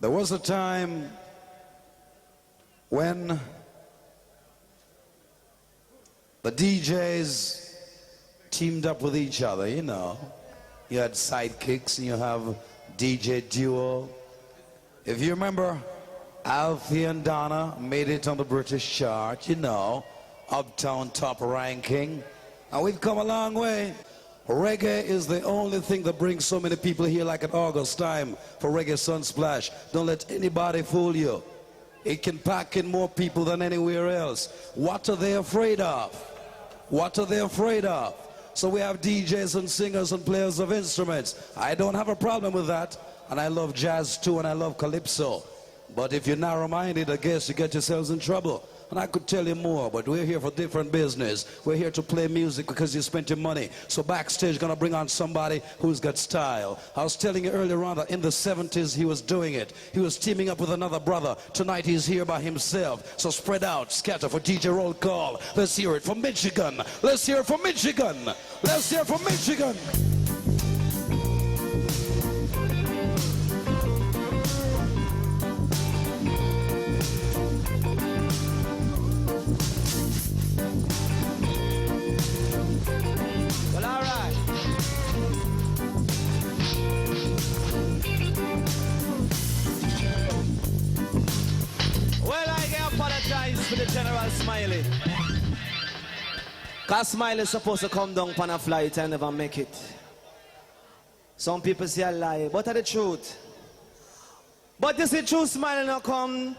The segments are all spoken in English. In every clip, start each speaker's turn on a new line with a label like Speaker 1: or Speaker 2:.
Speaker 1: There was a time when the DJs teamed up with each other, you know. You had sidekicks and you have DJ duo. If you remember, Alfie and Donna made it on the British chart, you know, Uptown top ranking. And we've come a long way. Reggae is the only thing that brings so many people here like at August time for Reggae Sunsplash. Don't let anybody fool you. It can pack in more people than anywhere else. What are they afraid of? What are they afraid of? So we have DJs and singers and players of instruments. I don't have a problem with that. And I love jazz too, and I love calypso. But if you're narrow-minded, I guess you get yourselves in trouble. And I could tell you more, but we're here for different business. We're here to play music because you spent your money. So backstage, gonna bring on somebody who's got style. I was telling you earlier on that in the 70s he was doing it. He was teaming up with another brother. Tonight he's here by himself. So spread out, scatter for DJ Roll Call. Let's hear it from Michigan. Let's hear it from Michigan. Let's hear it from Michigan.
Speaker 2: For the General Smiley, cause Smiley is supposed to come down on a flight and never make it. Some people say I lie, but that's the truth. But this is true. Smiley not come.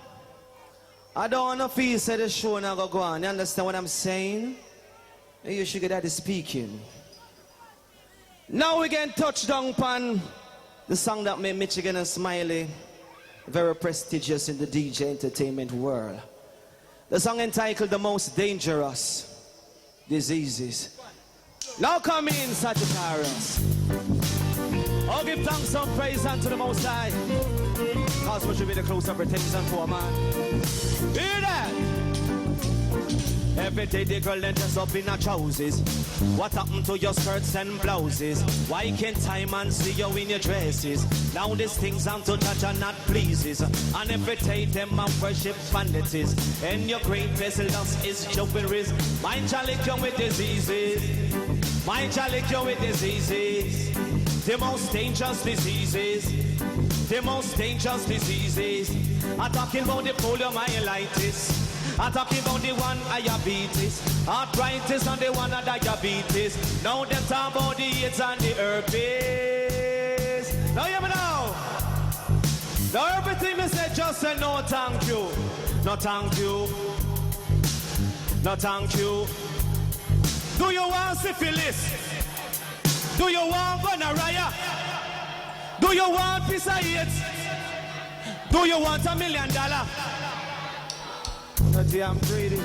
Speaker 2: I don't want to feel say the show not go on. You understand what I'm saying? You should get that speaking. Now we can touch down upon the song that made Michigan and Smiley very prestigious in the DJ entertainment world. The song entitled The Most Dangerous Diseases. Now come in, Sagittarius. Oh, give thanks and praise unto the Most High. Cause we should be the closer protection for man. Hear that? Every day the girl then dress up in her trousers. What happened to your skirts and blouses? Why can't time and see you in your dresses? Now these things I'm to judge are not pleases. And every day them and worship vanities. And your greatest loss is jumping risk. Mind jolly come with diseases. Mind jolly come with diseases. The most dangerous diseases. The most dangerous diseases. I'm talking about the poliomyelitis. I'm talking about the one diabetes, arthritis and the one diabetes. Now them talk about the AIDS and the herpes. Now you know. Now everything they say just say no thank you. No thank you. No thank you. Do you want syphilis? Do you want gonorrhea? Do you want piece of AIDS? Do you want $1 million? I'm greedy.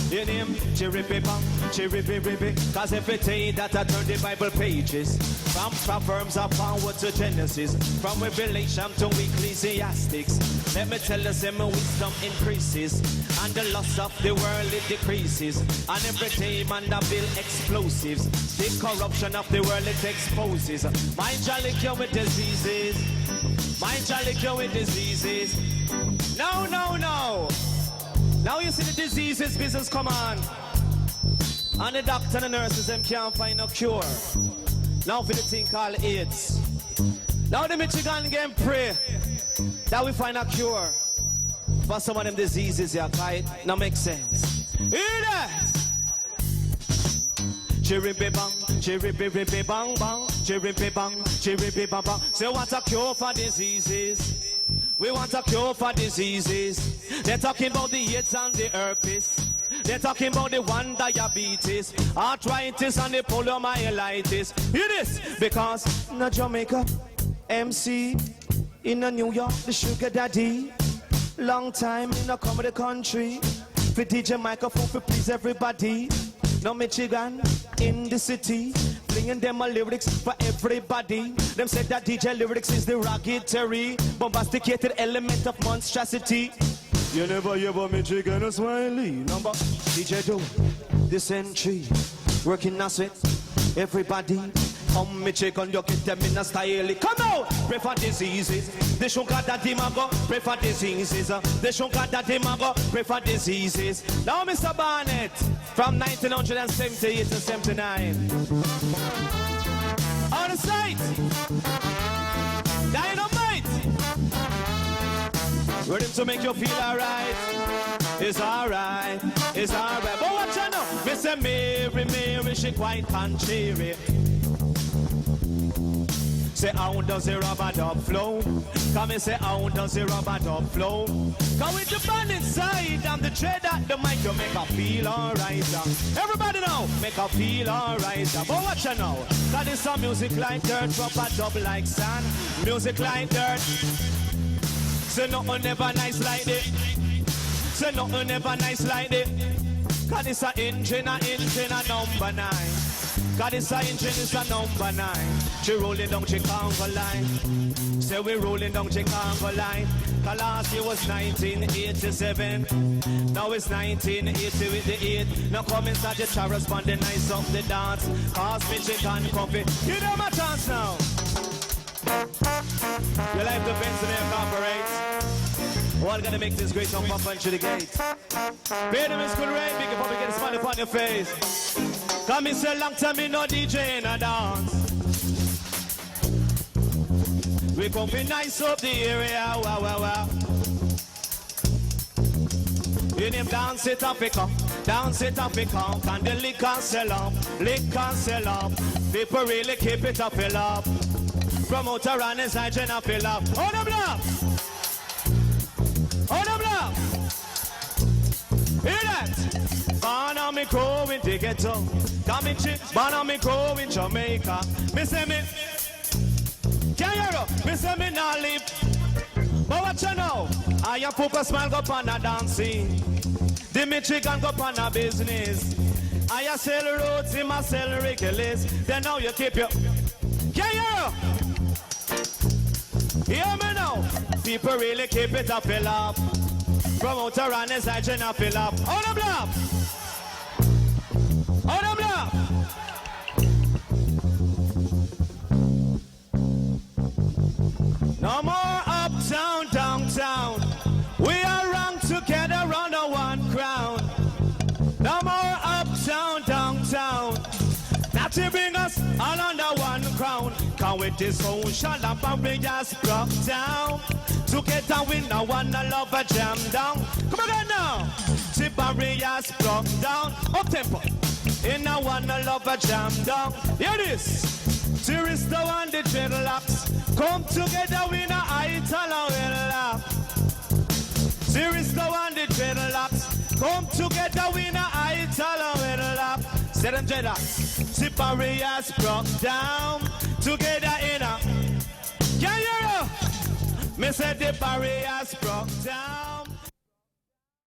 Speaker 2: Your name, chirippy bang, chirippy ribby. Cause every day that I turn the Bible pages, from Proverbs of power to Genesis, from Revelation to Ecclesiastics, let me tell you, say my wisdom increases, and the loss of the world it decreases. And every day man that build explosives, the corruption of the world it exposes. My jolly cure with diseases. My jolly cure with diseases. No, no, no. Now you see the diseases business come on. And the doctor and the nurses them can't find a cure. Now for the thing called AIDS. Now the Michigan game pray that we find a cure for some of them diseases here, right? Now makes sense. Hear that? Chirippy bang, chirippy bang bang, chirippy bang, chirippy bang bang. Say what a cure for diseases. We want a cure for diseases. They're talking about the AIDS and the herpes. They're talking about the one diabetes, arthritis and the poliomyelitis. Hear this? Because in Jamaica, MC, in New York, the sugar daddy. Long time in a comedy country. For DJ microphone for please everybody. Now Michigan, in the city. Bringing them a lyrics for everybody. Them said that DJ lyrics is the raggedary, bombasticated element of monstrosity. You never hear about Michigan Smiley. Number DJ do this entry, working us with everybody. come Michigan, you get them in a style. Come out, pray for diseases. The sugar that the mago, pray for diseases. The sugar that the mago, pray for diseases. Now, Mr. Barnett, from 1978 to 79. On the site, dynamite. Ready to make you feel alright. It's alright, it's alright. But watch out now. Mr. Mary, she quite contrary. Say, how does the rubber dub flow? Come and say, how does the rubber dub flow? Come with the band inside and the tread at the mic, you make her feel alright. Everybody now, make her feel alright. But watch out now. Cause it's some music like dirt, rubber dub like sand. Music like dirt. Say, nothing never nice like this. Say, nothing never nice like this. Cause it's a engine, a number 9. Cause it's a engine, it's a number 9. She rolling down Chicago line. Say we rolling down Chicago line. Cause last year was 1987. Now it's 1980 with the 8. Now come inside the chorus on the nice of the dance. Cause Michigan coffee. Give them a chance now. You like the Benz and incorporates? All gonna make this great song pop into the gate. Pay them in school rain, big up, get a smile upon your face. Come and say long time me no DJ in a dance. We come be nice up the area, wow, wow, wow. In him dance it up, pick up, dance it up, pick up. And the liquor sell up, people really keep it up, fill up. Promoter and inside Jenna fill up. On the block! On the block! Hear that? Born on me crow in the ghetto. Come in chick, born on me crow in Jamaica. Me say me, can't hear up. Me say me not live. But what you know? I am focus man go on a dancing. The Mitchigan go on a business. I sell roads, him a sell regulars. Then now you keep your, can't hear up. Hear me now. People really keep it up, fill up. Promoter and his agent up, fill up. On the block. On the block. No more uptown, downtown. We are wrong together under one crown. No more uptown, downtown. That to bring us all under one crown. Come with this social and we just broke down. Together we now wanna love a jam down. Come again now. The barriers broke down. Up tempo. In a wanna love a jam down. Here it is. Touristo and the dreadlocks. Come together we na Itala well laugh. Touristo and the dreadlocks. Come together we na Itala well laugh. Say them dreadlocks. The barriers broke down. Together in a. Can you hear? Me said the barriers broke down.